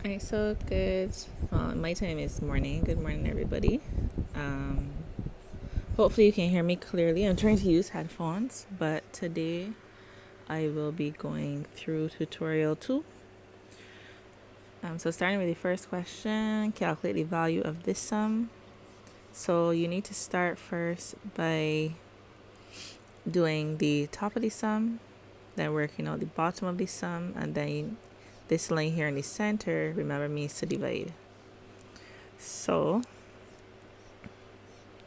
Alright, so good. My time is morning. Good morning, everybody. Um, Hopefully, you can hear me clearly. I'm trying to use headphones, but today I will be going through tutorial 2. So, starting with the first question, calculate the value of this sum. So, you need to start first by doing the top of the sum, then working out the bottom of the sum, and then this line here in the center, remember, means to divide. So,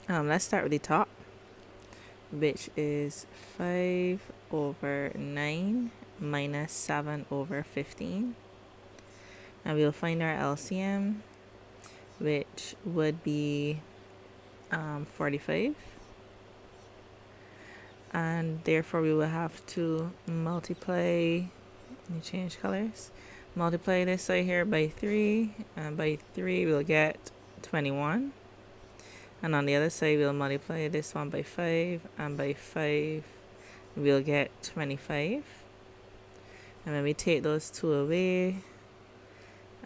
let's start with the top, which is 5 over 9 minus 7 over 15. And we'll find our LCM, which would be 45. And therefore, we will have to multiply, let me change colors, multiply this side here by 3, and by 3 we'll get 21. And on the other side, we'll multiply this one by 5, and by 5 we'll get 25. And when we take those two away,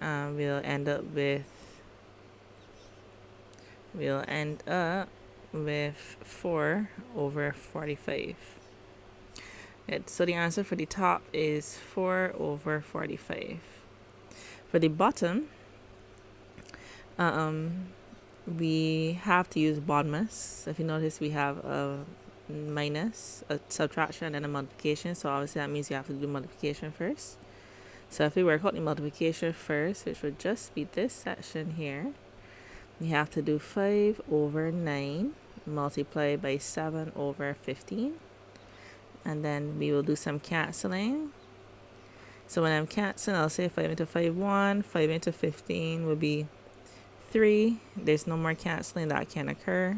we'll end up with 4 over 45. So the answer for the top is 4 over 45. For the bottom, we have to use BODMAS. If you notice, we have a minus, a subtraction, and a multiplication. So obviously that means you have to do multiplication first. So if we work out the multiplication first, which would just be this section here, we have to do 5 over 9 multiplied by 7 over 15. And then we will do some canceling. So when I'm canceling, I'll say 5 into 5, 1. 5 into 15 will be 3. There's no more canceling that can occur.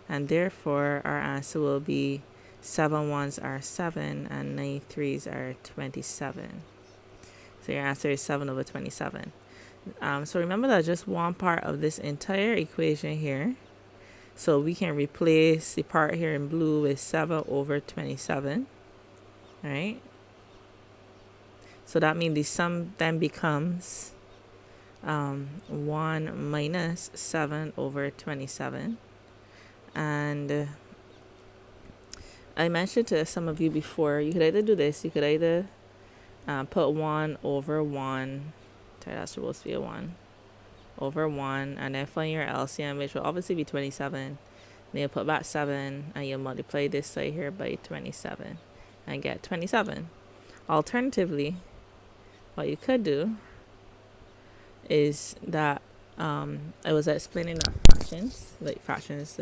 And therefore, our answer will be 7 ones are 7 and 9 threes are 27. So your answer is 7 over 27. So remember that just one part of this entire equation here. So we can replace the part here in blue with 7 over 27. All right. So that means the sum then becomes 1 minus 7 over 27. And I mentioned to some of you before, you could either do this, you could either put 1 over 1, that's supposed to be a 1, over 1, and then find your LCM, which will obviously be 27. Then you'll put back 7, and you'll multiply this side here by 27, and get 27. Alternatively, what you could do is that I was explaining that fractions,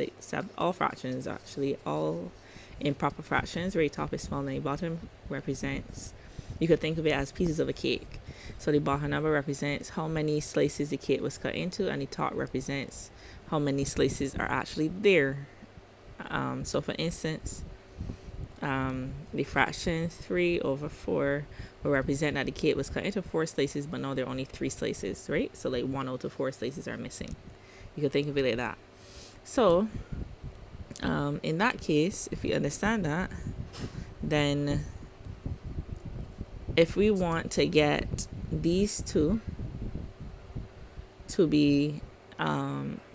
all fractions actually, all improper fractions, where the top is small and the bottom represents, you could think of it as pieces of a cake. So the bottom number represents how many slices the cake was cut into, and the top represents how many slices are actually there. So for instance, the fraction 3 over 4 will represent that the cake was cut into 4 slices, but now there are only 3 slices, right? So like 1 out of 4 slices are missing. You could think of it like that. So in that case, if you understand that, then if we want to get these two to be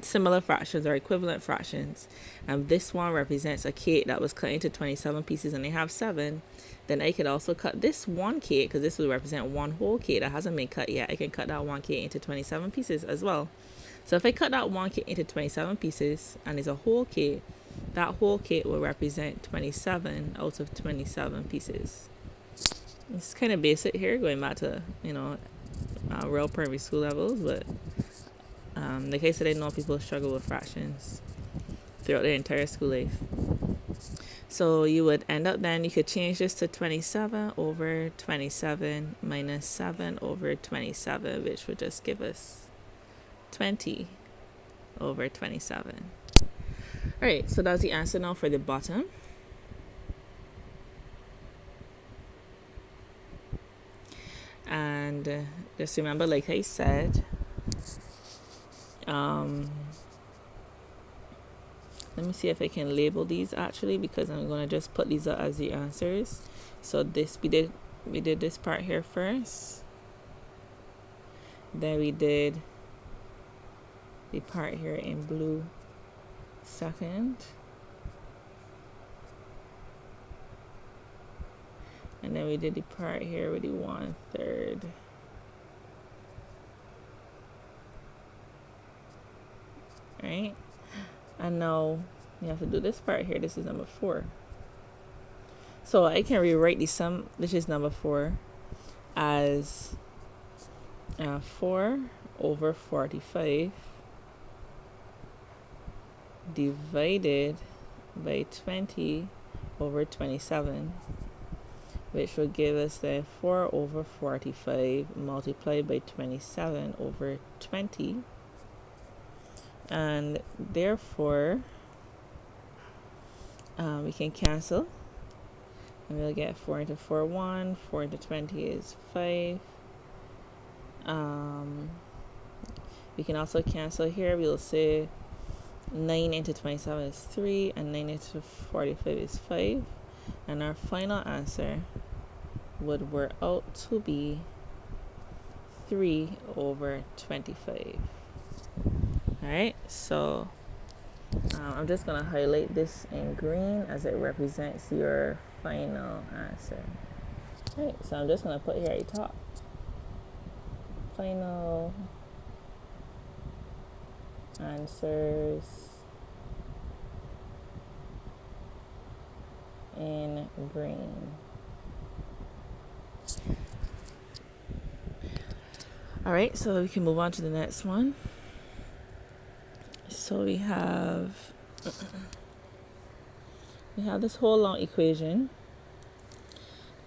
similar fractions or equivalent fractions, and this one represents a cake that was cut into 27 pieces and they have 7, then I could also cut this one cake, because this will represent one whole cake that hasn't been cut yet. I can cut that one cake into 27 pieces as well. So if I cut that one cake into 27 pieces and it's a whole cake, that whole cake will represent 27 out of 27 pieces. It's kind of basic here, going back to, real primary school levels, but like I said, I know people struggle with fractions throughout their entire school life. So you would end up then, you could change this to 27 over 27 minus 7 over 27, which would just give us 20 over 27. All right, so that's the answer now for the bottom. And just remember, like I said, let me see if I can label these actually, because I'm going to just put these out as the answers. So this, we did this part here first. Then we did the part here in blue second. And then we did the part here with the 1/3. Right? And now you have to do this part here. This is number 4. So I can rewrite the sum, which is number 4, as 4 over 45 divided by 20 over 27, which will give us the 4 over 45 multiplied by 27 over 20. And therefore, we can cancel. And we'll get 4 into 4, 1. 4 into 20 is 5. We can also cancel here. We'll say 9 into 27 is 3. And 9 into 45 is 5. And our final answer would work out to be 3 over 25. Alright, so I'm just going to highlight this in green as it represents your final answer. Alright, so I'm just going to put here at the top. Final answers in green. Alright, so we can move on to the next one. So we have this whole long equation,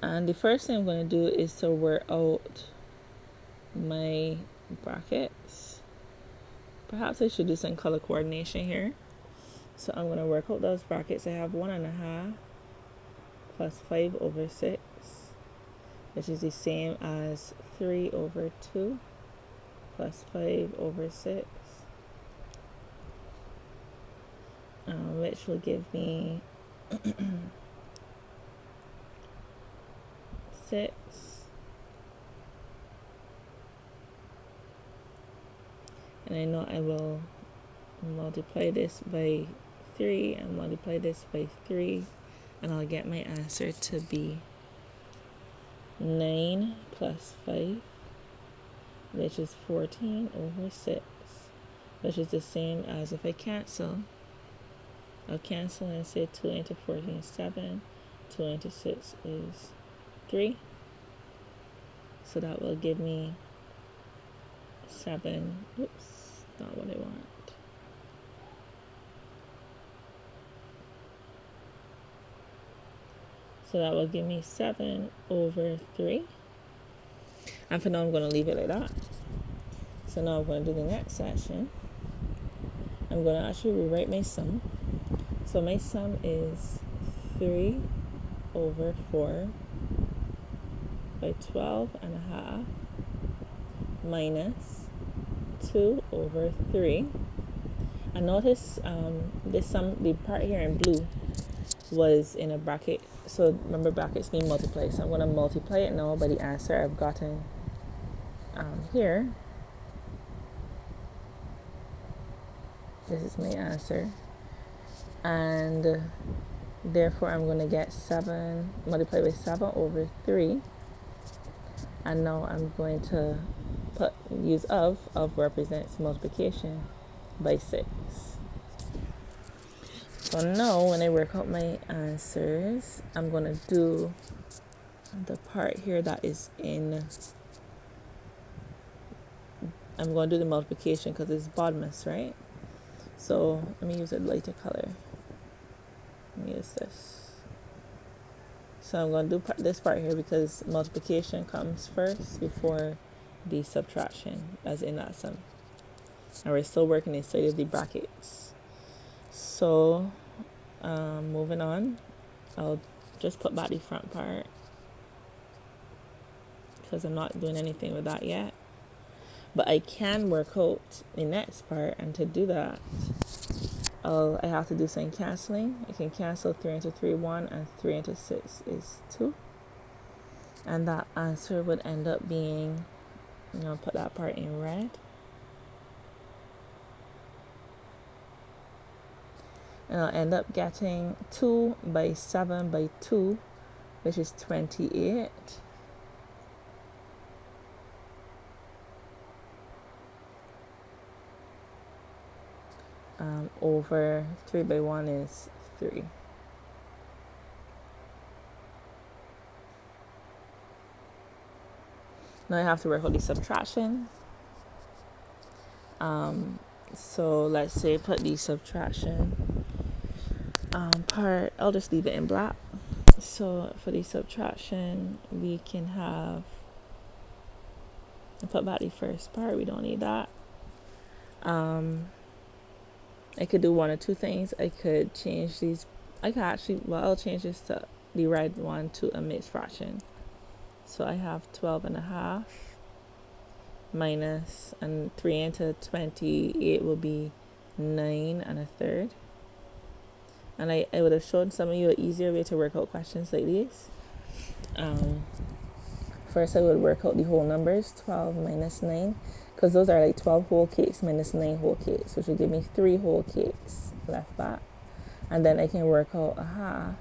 and the first thing I'm going to do is to work out my brackets. Perhaps I should do some color coordination here. So I'm going to work out those brackets. I have 1.5 plus 5 over 6, which is the same as 3 over 2 plus 5 over 6. Which will give me 6. And I know I will multiply this by 3 and multiply this by 3, and I'll get my answer to be 9 plus 5, which is 14 over 6, which is the same as if I cancel. I'll cancel and say 2 into 14 is 7. 2 into 6 is 3. So that will give me 7. Oops, not what I want. So that will give me 7 over 3. And for now, I'm going to leave it like that. So now I'm going to do the next section. I'm going to actually rewrite my sum. So my sum is 3 over 4 by 12.5 minus 2 over 3. And notice this sum, the part here in blue, was in a bracket. So remember, brackets mean multiply. So I'm going to multiply it now by the answer I've gotten here. This is my answer. And therefore I'm going to get 7 multiplied by 7 over 3. And now I'm going to use of represents multiplication by 6. So now when I work out my answers, I'm going to do the part here that is in, I'm going to do the multiplication because it's bottomless, right? So let me use a lighter color. Let me use this. So I'm going to do this part here because multiplication comes first before the subtraction, as in that sum. And we're still working inside of the brackets. So moving on, I'll just put back the front part because I'm not doing anything with that yet. But I can work out the next part, and to do that, I have to do some canceling. I can cancel 3 into 3, 1, and 3 into 6 is 2. And that answer would end up being I'm going to put that part in red. And I'll end up getting 2 by 7 by 2, which is 28. Over 3 by 1 is 3. Now I have to work out the subtraction. So let's say put the subtraction part, I'll just leave it in black. So for the subtraction, we can have, I'll put back the first part, we don't need that. I could do one or two things. I could change these, I could actually, well, I'll change this to the red one to a mixed fraction. So I have 12.5 minus, and 3 into 28 will be 9 1/3. And I would have shown some of you an easier way to work out questions like these. First I would work out the whole numbers, 12 minus 9, because those are like 12 whole cakes minus 9 whole cakes, which would give me 3 whole cakes left back. And then I can work out a half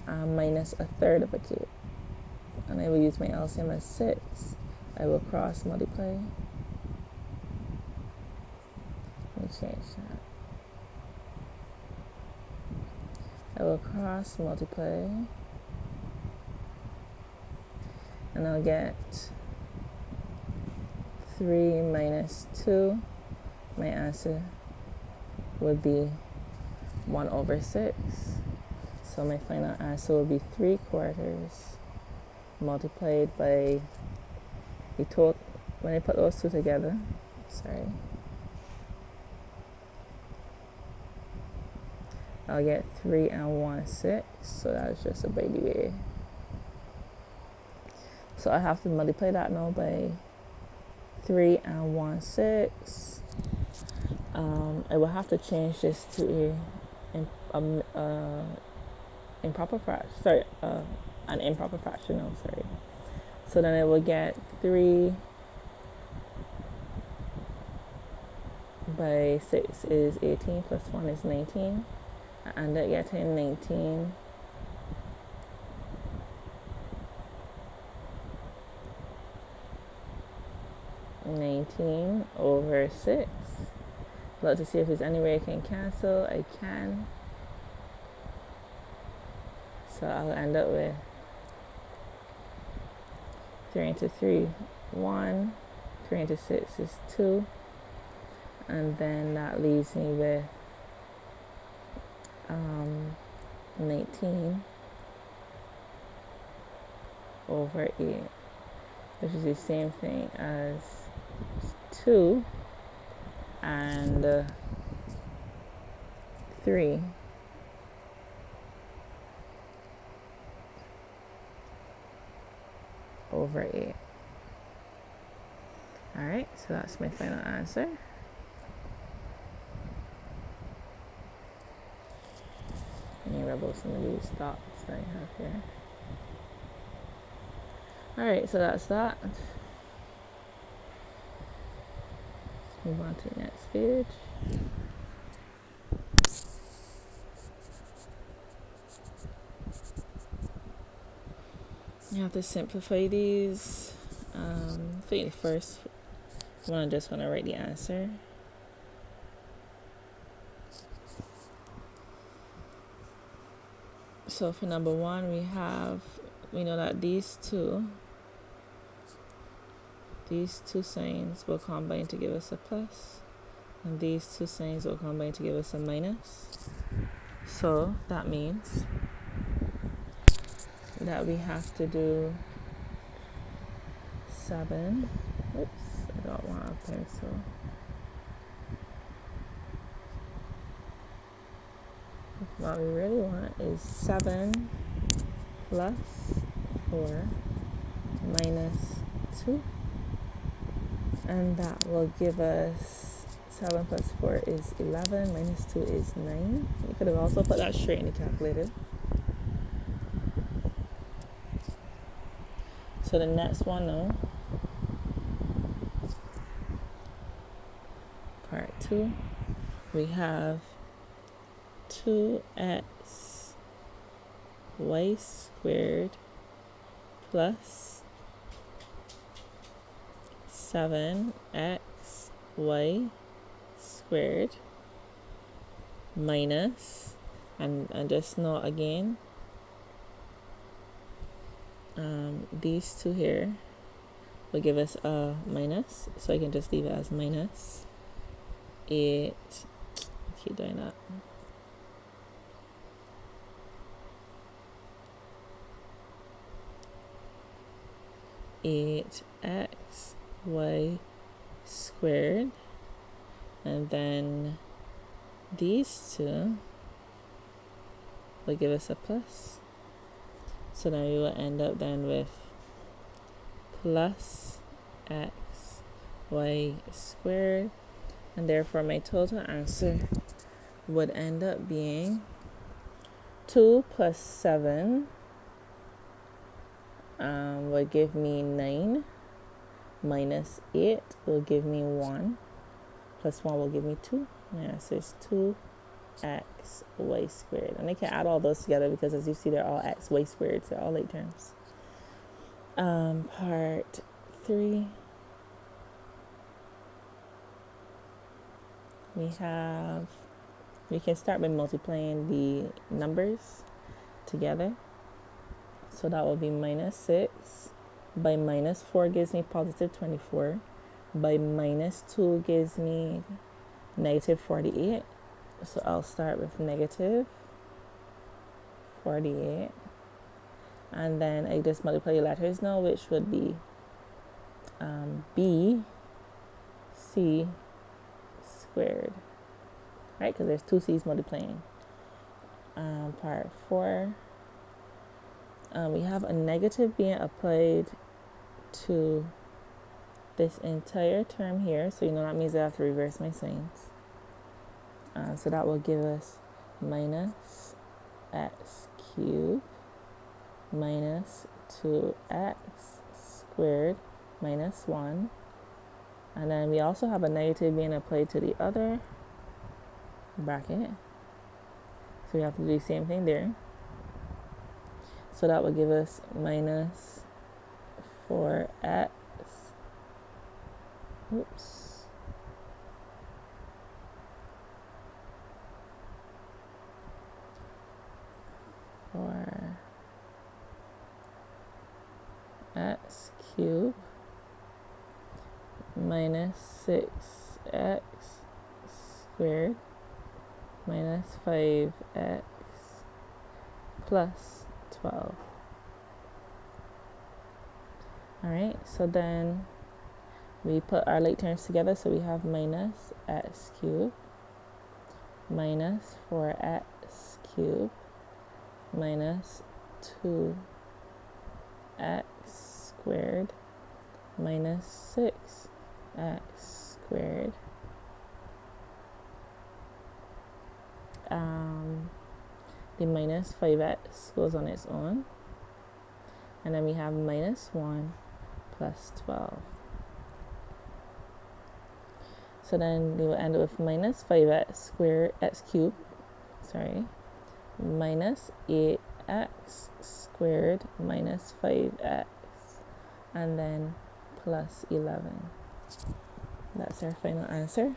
minus 1/3 of a cake. And I will use my LCM as 6. I will cross multiply. Let me change that. I will cross multiply. And I'll get 3 minus 2. My answer would be 1/6. So my final answer will be 3/4 multiplied by the total. When I put those two together, I'll get 3 1/6. So that's just a baby way. So I have to multiply that now by 3 1/6. I will have to change this to improper fraction. Sorry, an improper fraction. No, sorry. So then I will get 3 by 6 is 18 plus 1 is 19. I end up getting 19 over 6. Look to see if there's any way I can cancel. I can. So I'll end up with 3 into 3, 1. 3 into 6 is 2. And then that leaves me with 19 over 8, which is the same thing as 2 and 3 over 8. Alright, so that's my final answer. Let me rub out some of these dots that I have here. Alright, so that's that. Let's move on to the next page. You have to simplify these. For the first one, I just want to write the answer. So for number 1, we know that these two signs will combine to give us a plus, and these two signs will combine to give us a minus. So that means that we have to do 7. Oops, I don't want a pencil. What we really want is 7 plus 4 minus 2. And that will give us 7 plus 4 is 11, minus 2 is 9. You could have also put that straight in the calculator. So the next one now, part 2, we have 2x y squared plus 7x y squared minus, and just note again, these two here will give us a minus, so I can just leave it as minus 8, keep doing that, eight x y squared, and then these two will give us a plus. So then we will end up then with plus x y squared, and therefore my total answer would end up being 2 plus 7 would give me 9, minus 8 will give me 1, plus 1 will give me 2. My answer is 2x y squared. And I can add all those together because, as you see, they're all x y squared, so they're all like terms. Part 3, we can start by multiplying the numbers together. So that will be minus 6 by minus 4 gives me positive 24, by minus 2 gives me negative 48. So I'll start with negative 48, and then I just multiply the letters now, which would be b c squared, right? Because there's two c's multiplying. Part 4, we have a negative being applied to this entire term here, so that means I have to reverse my signs. So that will give us minus x cubed minus 2x squared minus 1. And then we also have a negative being applied to the other bracket. So we have to do the same thing there. So that will give us minus 4x. Oops. For x cubed minus 6x squared minus 5x plus 12. Alright, so then we put our like terms together, so we have minus x cubed minus 4x cubed minus 2x squared minus 6x squared. The minus 5x goes on its own, and then we have minus 1 plus 12. So then we will end up with minus 5x squared x cubed, minus 8x squared minus 5x, and then plus 11. That's our final answer.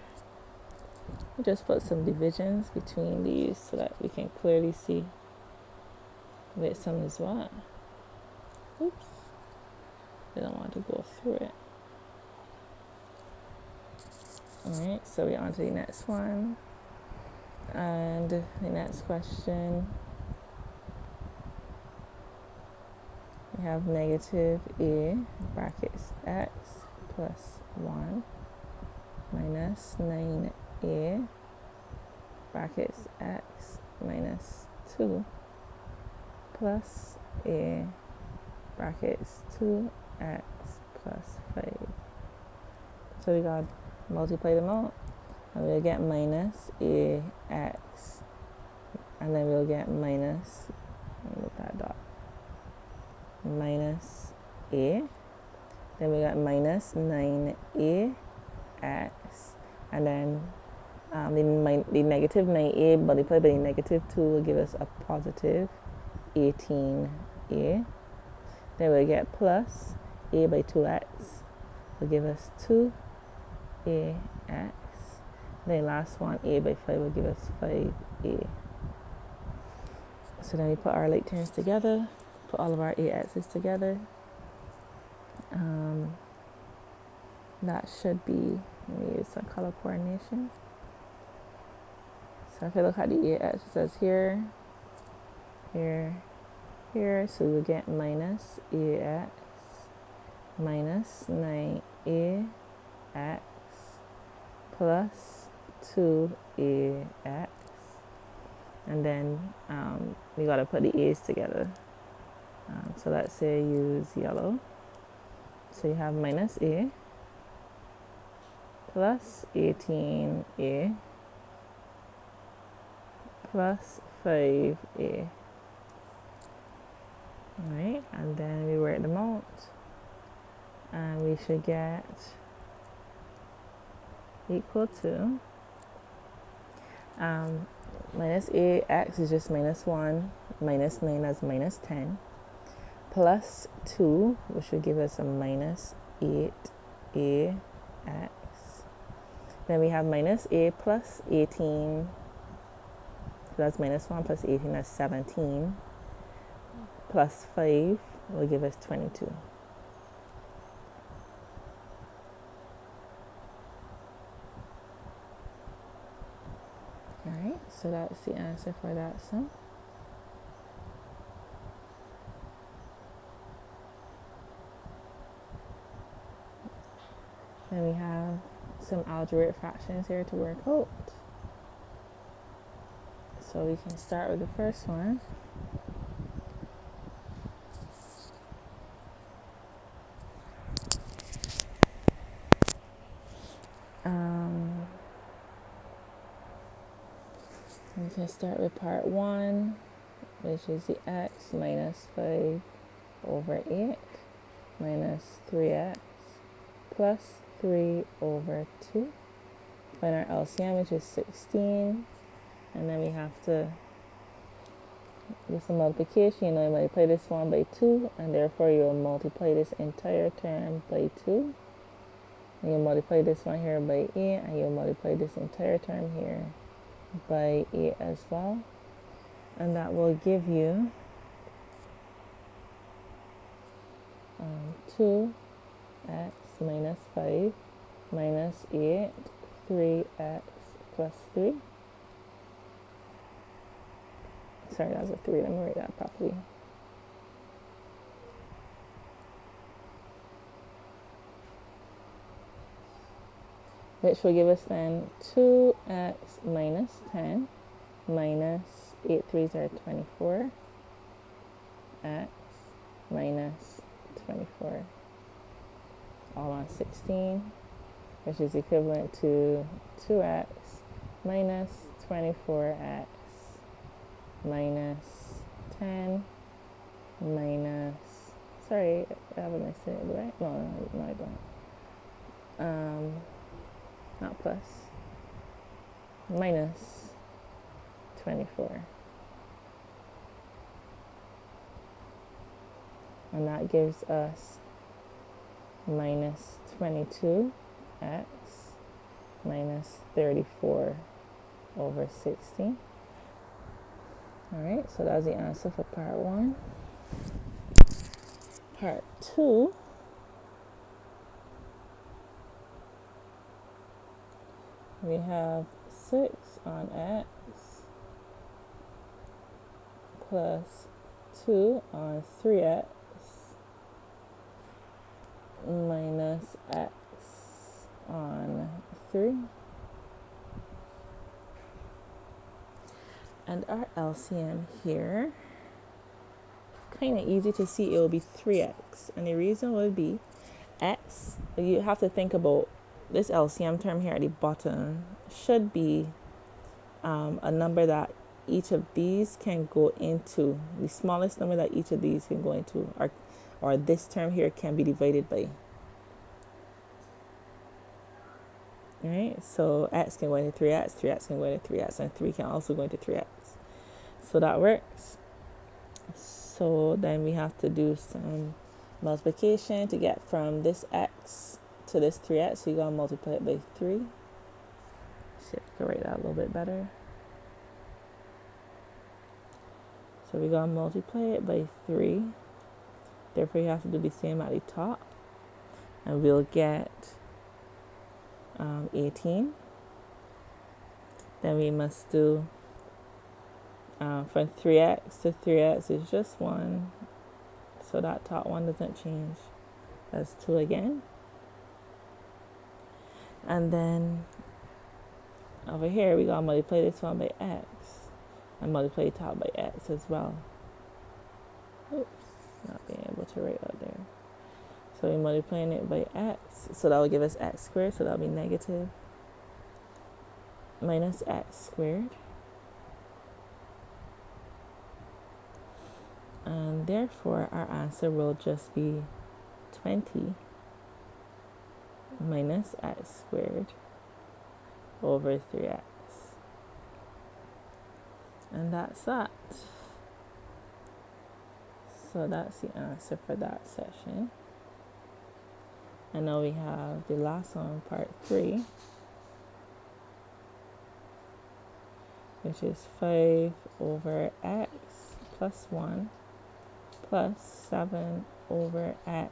We just put some divisions between these so that we can clearly see which sum is what. Oops, I don't want to go through it. Alright, so we're on to the next one. And the next question, we have negative a brackets x plus 1 minus 9a brackets x minus 2 plus a brackets 2x plus 5. So we got to multiply them out, and we'll get minus ax, and then we'll get minus, with that dot, minus a. Then we got minus 9a x. And then the negative 9a multiplied by the negative 2 will give us a positive 18a. Then we get plus a by 2x will give us 2ax. The last one, a by 5, will give us 5a. So then we put our like terms together, put all of our ax's together. That should be, let me use some color coordination. So if I look at the ax, it says here, here, here. So we'll get minus ax minus 9ax plus 2ax. And then we got to put the a's together. So let's say use yellow. So you have minus a plus 18a plus 5a. Alright, and then we work them out. And we should get equal to minus ax is just minus 1, minus 9 is minus 10, plus 2, which would give us a minus 8ax. Then we have minus a plus 18, so that's minus 1 plus 18, that's 17, plus 5 will give us 22. Alright, so that's the answer for that sum. Then we have some algebraic fractions here to work out. So we can start with the first one. We can start with part 1, which is the x minus 5 over 8 minus 3x plus 3 over 2. Find our LCM, which is 16. And then we have to do some multiplication. You know, you multiply this one by 2, and therefore you will multiply this entire term by 2. And you multiply this one here by 8, and you multiply this entire term here by 8 as well. And that will give you 2x minus 5 minus 8, 3x plus 3. Sorry, that was a 3. Let me write that properly. Which will give us then 2x minus 10 minus 8 3s are 24, x minus 24, all on 16, which is equivalent to 2x minus 24x minus 10 minus, sorry, I have a mistake, right? No, I don't. Not plus, minus 24. And that gives us minus 22x minus 34 over 60. Alright, so that's the answer for part 1. Part 2. We have 6 on x plus 2 on 3x minus x on 3. And our LCM here, kind of easy to see, it will be 3x. And the reason would be x, you have to think about this LCM term here at the bottom should be a number that each of these can go into, the smallest number that each of these can go into, or or this term here can be divided by. Right? So x can go into 3x, 3x can go into 3x, and 3 can also go into 3x. So that works. So then we have to do some multiplication to get from this x to this 3x. So you're going to multiply it by 3. See if I can write that a little bit better. So we're going to multiply it by 3. Therefore, you have to do the same at the top. And we'll get 18. Then we must do from 3x to 3x is just 1. So that top one doesn't change. That's 2 again. And then over here, we're going to multiply this one by x. And multiply the top by x as well. Oops, not being able to write out there. So we're multiplying it by x. So that will give us x squared. So that will be negative minus x squared. And therefore, our answer will just be 20 minus x squared over 3x. And that's that. So that's the answer for that section. And now we have the last one, part 3, which is 5 over x plus 1 plus 7 over x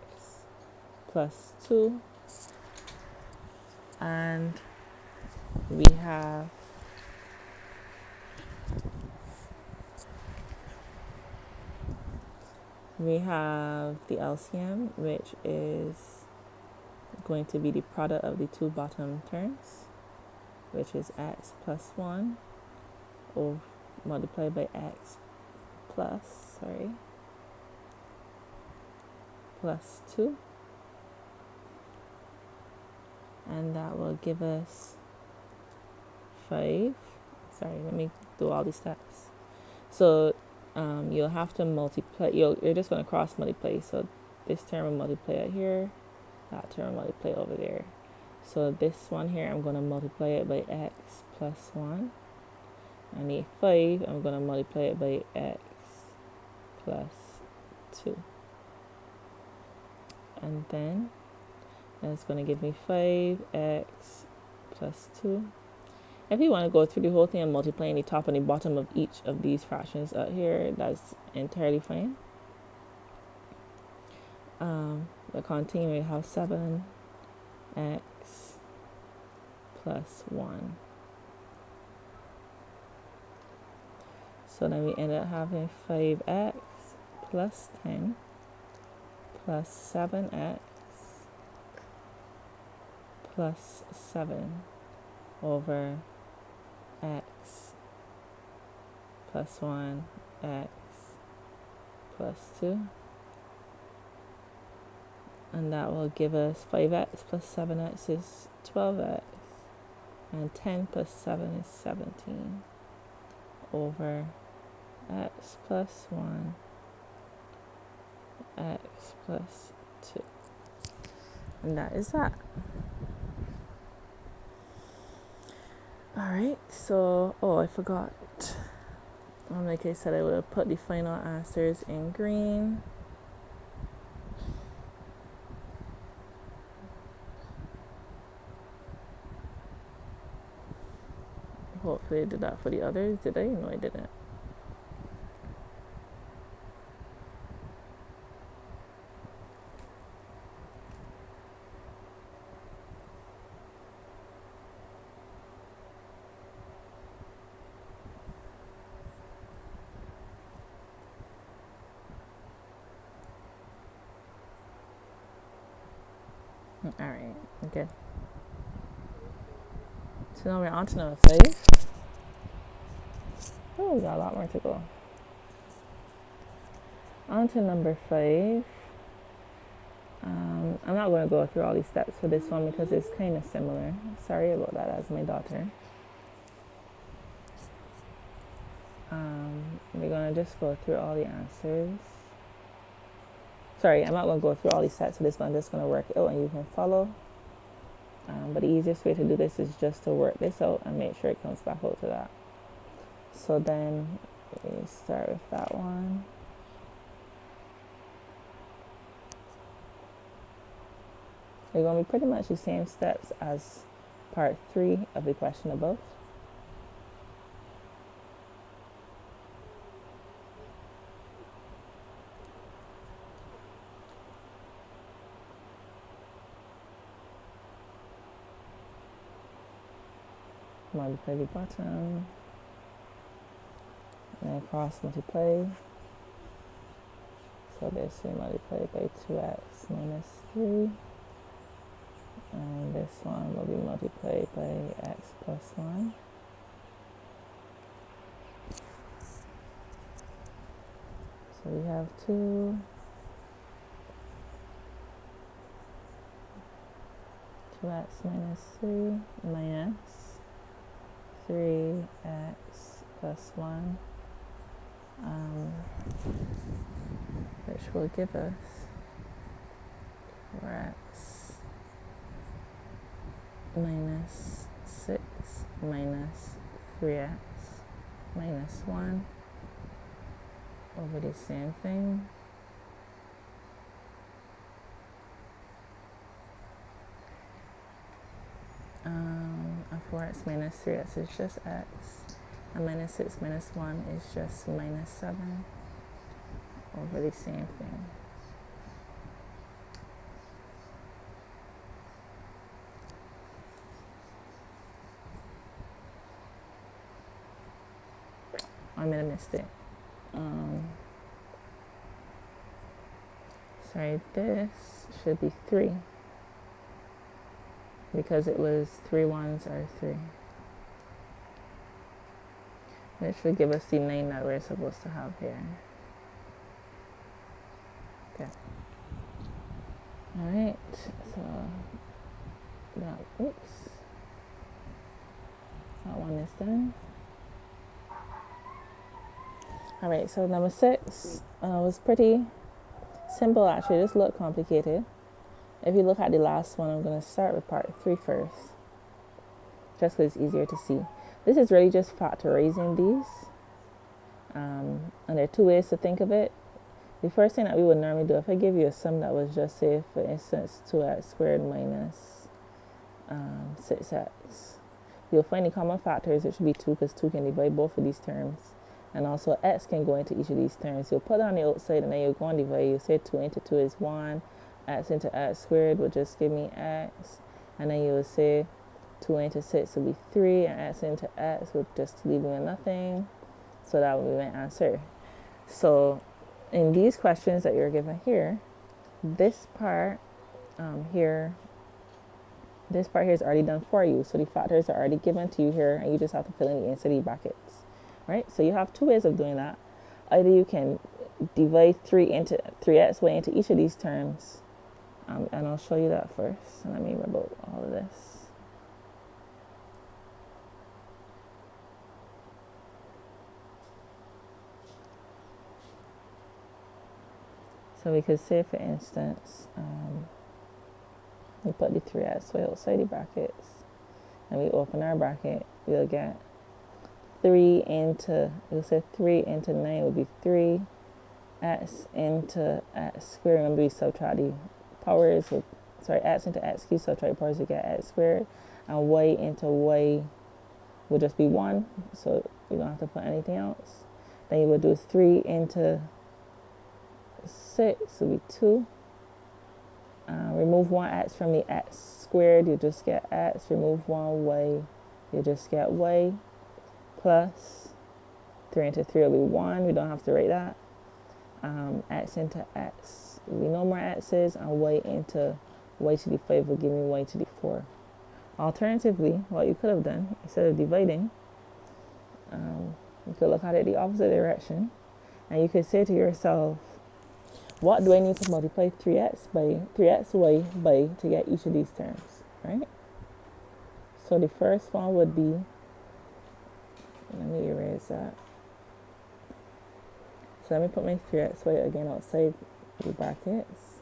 plus 2. And we have the LCM, which is going to be the product of the two bottom terms, which is x plus 1 multiplied by x plus 2. And that will give us 5. Let me do all these steps. So you'll have to multiply. You're just going to cross multiply. So this term will multiply out here. That term will multiply over there. So this one here, I'm going to multiply it by x plus 1. And the 5, I'm going to multiply it by x plus 2. And then that's going to give me 5x plus 2. If you want to go through the whole thing and multiplying the top and the bottom of each of these fractions out here, that's entirely fine. The continuing, we have 7x plus 1. So then we end up having 5x plus 10 plus 7x plus 7 over x plus 1 x plus 2. And that will give us 5x plus 7x is 12x. And 10 plus 7 is 17 over x plus 1 x plus 2. And that is that. Alright, so, I forgot. Like I said, I would have put the final answers in green. Hopefully I did that for the others. Did I? No, I didn't. Alright, okay. So now we're on to number 5. Oh, we got a lot more to go. On to number 5. I'm not going to go through all these steps for this one because it's kind of similar. Sorry about that, as my daughter. We're going to just go through all the answers. Sorry, I'm not going to go through all these sets of this, but I'm just going to work it out and you can follow. But the easiest way to do this is just to work this out and make sure it comes back out to that. So then we start with that one. They're going to be pretty much the same steps as part 3 of the question above. Multiply the bottom, and then cross multiply. So this we multiply by 2x minus 3. And this one will be multiplied by x plus 1. So we have 2x minus 3 minus 3x plus 1, which will give us 4x minus 6 minus 3x minus 1 over the same thing. And 4x minus 3x is just x, and minus 6 minus 1 is just minus 7 over the same thing. I made a mistake. Sorry, this should be 3 because it was 3 ones are 3, which would give us the 9 that we're supposed to have here. Okay. All right. So that one is done. All right. So number 6 was pretty simple actually. This looked complicated. If you look at the last one, I'm going to start with part 3 first, just because it's easier to see. This is really just factorizing these. And there are 2 ways to think of it. The first thing that we would normally do, if I give you a sum that was just, say, for instance, 2x squared minus 6x, you'll find the common factors, which should be 2, because 2 can divide both of these terms. And also x can go into each of these terms. You'll put it on the outside and then you'll go and divide. You'll say 2 into 2 is 1. X into x squared will just give me x. And then you will say 2 into 6 will be 3. And x into x will just leave me nothing. So that will be my answer. So in these questions that you're given here, this part here is already done for you. So the factors are already given to you here, and you just have to fill in the inside the brackets. Right? So you have 2 ways of doing that. Either you can divide 3x way into each of these terms, and I'll show you that first. And let me remember all of this. So we could say, for instance, we put the 3x way outside the brackets, and we open our bracket, we'll get 3 into 9 would be 3. X into x squared, remember we subtract the powers, x into x cubed, subtract the powers, we get x squared. And y into y would just be 1, so you don't have to put anything else. Then you would do 3 into 6 would be 2. Remove 1x from the x squared, you just get x. Remove 1 y, you just get y. Plus 3 into 3 will be 1. We don't have to write that. X into x, we know more x's, and y into y to the 5 will give me y to the 4. Alternatively, what you could have done, instead of dividing, you could look at it the opposite direction, and you could say to yourself, what do I need to multiply 3xy by to get each of these terms, right? So the first one would be, let me erase that. So let me put my 3xy again outside the brackets.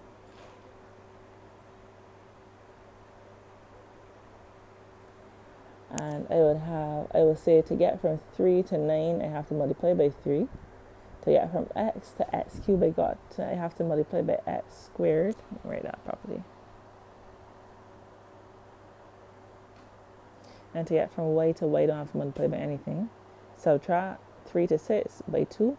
And I would say to get from 3 to 9, I have to multiply by 3. To get from x to x cubed, I have to multiply by x squared. Write that properly. And to get from y to y, don't have to multiply by anything. Subtract 3 to 6 by 2.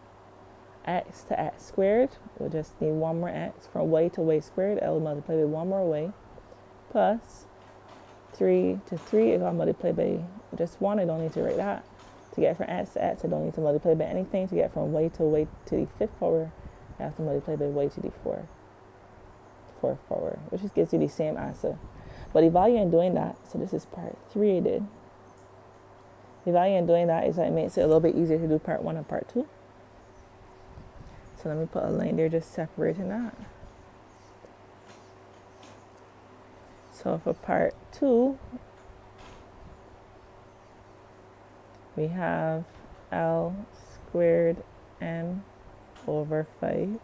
X to x squared, we'll just need one more x. From y to y squared, I will multiply by one more y. Plus 3 to 3, I gotta multiply by just 1, I don't need to write that. To get from x to x, I don't need to multiply by anything. To get from y to the 5th power, I have to multiply by y to the 4th power, which just gives you the same answer. But the value in doing that, so this is part 3 I did. The value in doing that is that it makes it a little bit easier to do part 1 and part 2. So let me put a line there just separating that. So for part 2, we have L squared M over 5.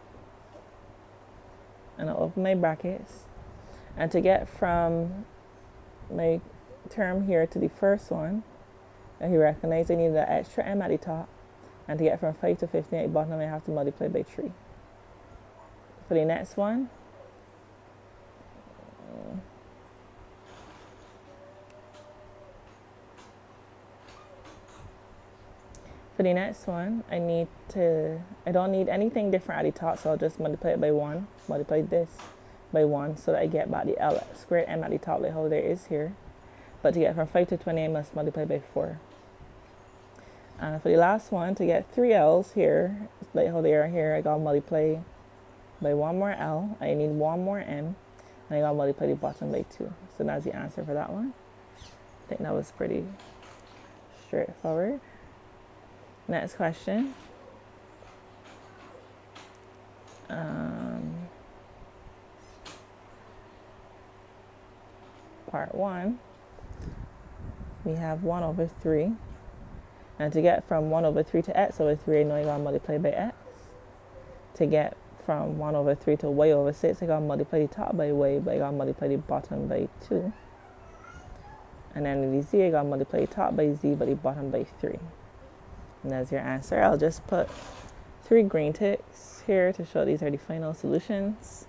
And I'll open my brackets. And to get from my term here to the first one, and you recognize I need an extra M at the top. And to get from 5 to 15 at the bottom, I have to multiply by 3. For the next one, I don't need anything different at the top, so I'll just multiply it by 1, multiply this by 1, so that I get back the L squared M at the top, like how there is here. But to get from 5 to 20, I must multiply by 4. And for the last one, to get 3 L's here, like how they are here, I gotta multiply by 1 more L. I need 1 more M, and I gotta multiply the bottom by 2. So that's the answer for that one. I think that was pretty straightforward. Next question. Part 1, we have 1 over 3. And to get from 1 over 3 to x over 3, I know I gotta multiply by x. To get from 1 over 3 to y over 6, I gotta multiply the top by y, but I gotta multiply the bottom by 2. And then in the z, I gotta multiply the top by z, but the bottom by 3. And that's your answer. I'll just put 3 green ticks here to show these are the final solutions.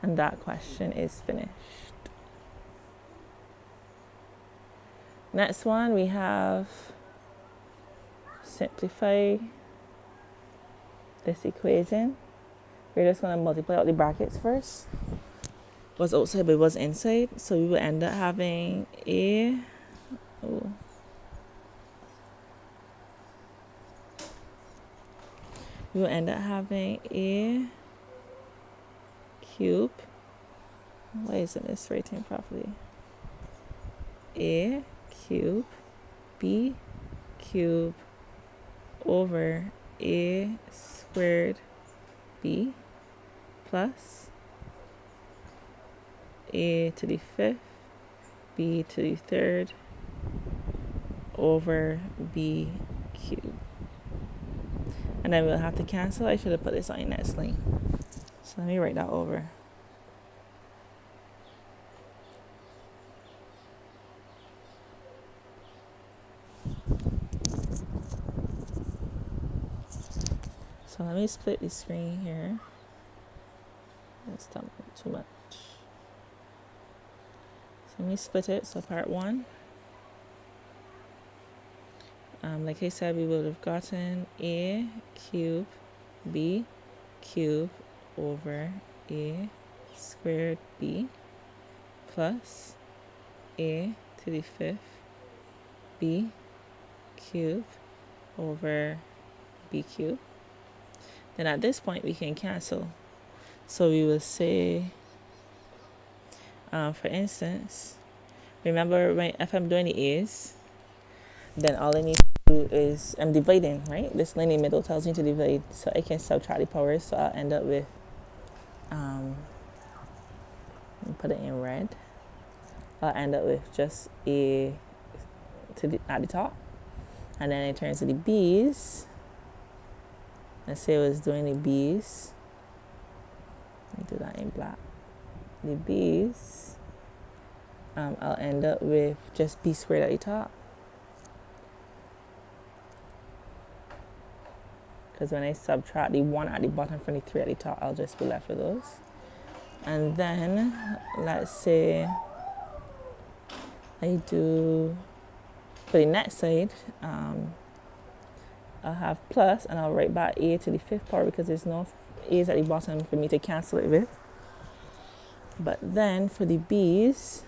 And that question is finished. Next one, we have simplify this equation. We're just going to multiply out the brackets first. What's outside but what's inside. So we will end up having we will end up having a cube. Why isn't this writing properly? A cube b cube over a squared b plus a to the 5th b to the 3rd over b cubed. And then we'll have to cancel. I should have put this on the next line. So let me write that over. So let me split the screen here. That's too much. So let me split it. So part 1. Like I said, we would have gotten a cube b cube over a squared b plus a to the 5th b cube over b cube. Then at this point we can cancel. So we will say, for instance, remember if I'm doing the a's, then all I need to do is I'm dividing, right? This line in the middle tells me to divide, so I can subtract the powers. So I'll end up with, put it in red. I'll end up with just a at the top, and then it turns to the b's. Let's say I was doing the b's. do that in black. The b's, I'll end up with just b squared at the top. Because when I subtract the 1 at the bottom from the 3 at the top, I'll just be left with those. And then, let's say I do, for the next side, I'll have plus, and I'll write back a to the 5th power because there's no a's at the bottom for me to cancel it with. But then for the b's,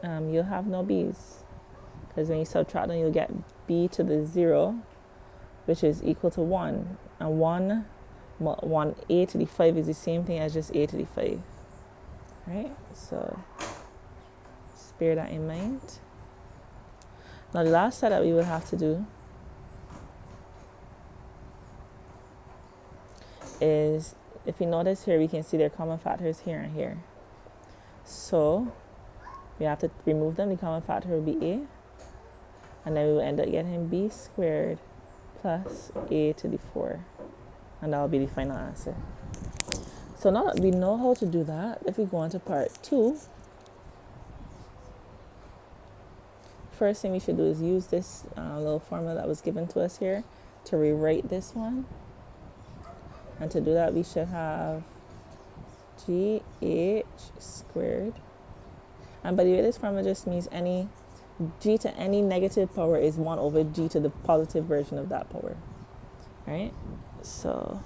you'll have no b's. Because when you subtract them, you'll get b to the 0, which is equal to 1. And 1 a to the 5 is the same thing as just a to the 5. Right? So, just bear that in mind. Now, the last step that we will have to do is, if you notice here, we can see their common factors here and here. So, we have to remove them. The common factor will be a. And then we will end up getting b squared plus a to the 4. And that will be the final answer. So now that we know how to do that, if we go on to part 2, first thing we should do is use this little formula that was given to us here to rewrite this one. And to do that, we should have gh squared. And by the way, this formula just means g to any negative power is 1 over g to the positive version of that power. Right? So,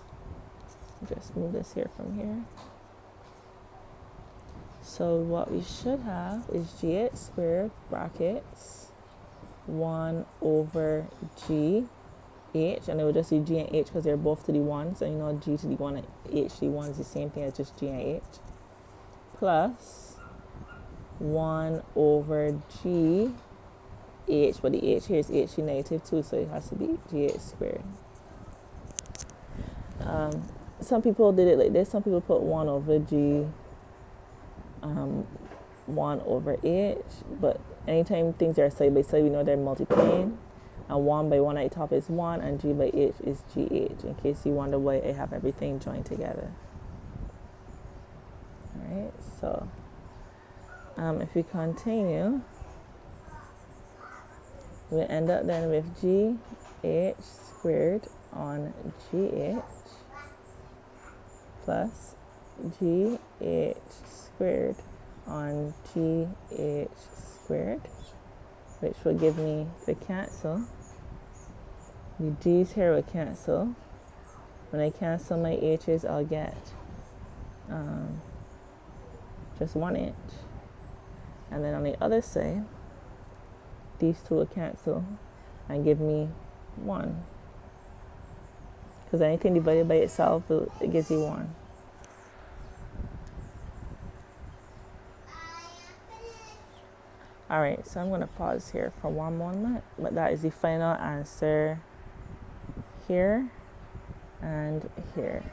just move this here from here. So what we should have is gh squared brackets 1 over g h, and it will just be g and h because they're both to the 1. So you know g to the 1 and h to the 1 is the same thing as just g and h. Plus 1 over g h, but the h here is h to the negative 2, so it has to be gh squared. Some people did it like this. Some people put 1 over g, 1 over h, but anytime things are side by side, we know they're multiplying. And 1 by 1 at the top is 1, and g by h is gh, in case you wonder why I have everything joined together. Alright, so if we continue, we end up then with gh squared on gh plus gh squared on gh squared, which will give me the cancel. The g's here will cancel. When I cancel my h's, I'll get just 1 h. And then on the other side, these two will cancel and give me 1. Because anything divided by itself, it gives you 1. Alright, so I'm going to pause here for one moment, but that is the final answer here and here.